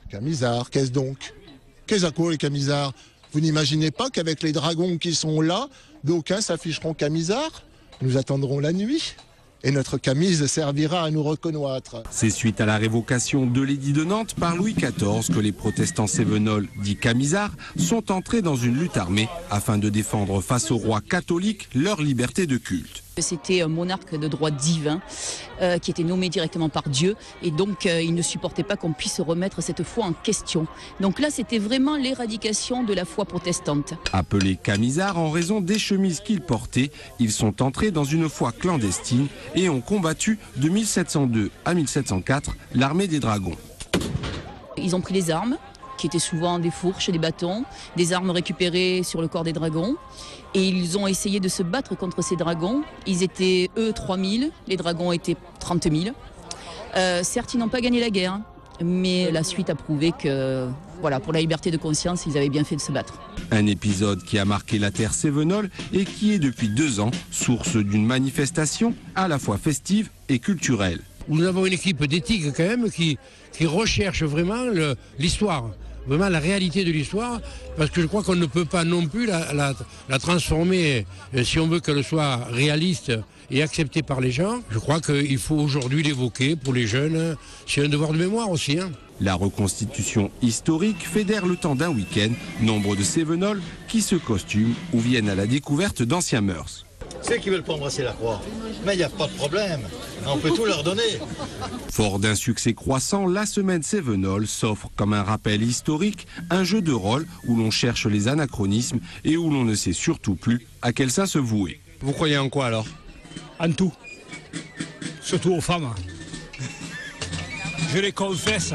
Camisards, qu'est-ce donc? Qu'est-ce à quoi les camisards? Vous n'imaginez pas qu'avec les dragons qui sont là, d'aucuns s'afficheront camisards? Nous attendrons la nuit. Et notre camise servira à nous reconnaître. C'est suite à la révocation de l'édit de Nantes par Louis XIV que les protestants cévenols, dits camisards, sont entrés dans une lutte armée afin de défendre face au roi catholique leur liberté de culte. C'était un monarque de droit divin qui était nommé directement par Dieu et donc il ne supportait pas qu'on puisse remettre cette foi en question. Donc là, c'était vraiment l'éradication de la foi protestante. Appelés camisards en raison des chemises qu'ils portaient, ils sont entrés dans une foi clandestine et ont combattu de 1702 à 1704 l'armée des dragons. Ils ont pris les armes, qui étaient souvent des fourches, des bâtons, des armes récupérées sur le corps des dragons. Et ils ont essayé de se battre contre ces dragons. Ils étaient, eux, 3000, les dragons étaient 30 000. Certes, ils n'ont pas gagné la guerre, mais la suite a prouvé que, voilà, pour la liberté de conscience, ils avaient bien fait de se battre. Un épisode qui a marqué la terre cévenole et qui est depuis 2 ans source d'une manifestation à la fois festive et culturelle. Nous avons une équipe d'éthique quand même qui recherche vraiment l'histoire. Vraiment la réalité de l'histoire, parce que je crois qu'on ne peut pas non plus la transformer, si on veut qu'elle soit réaliste et acceptée par les gens. Je crois qu'il faut aujourd'hui l'évoquer pour les jeunes, c'est un devoir de mémoire aussi. La reconstitution historique fédère le temps d'un week-end nombre de cévenols qui se costument ou viennent à la découverte d'anciens mœurs. Ceux qui veulent pas embrasser la croix, mais il n'y a pas de problème, on peut tout leur donner. Fort d'un succès croissant, la semaine cévenole s'offre comme un rappel historique, un jeu de rôle où l'on cherche les anachronismes et où l'on ne sait surtout plus à quel saint se vouer. Vous croyez en quoi alors? En tout, surtout aux femmes. Je les confesse.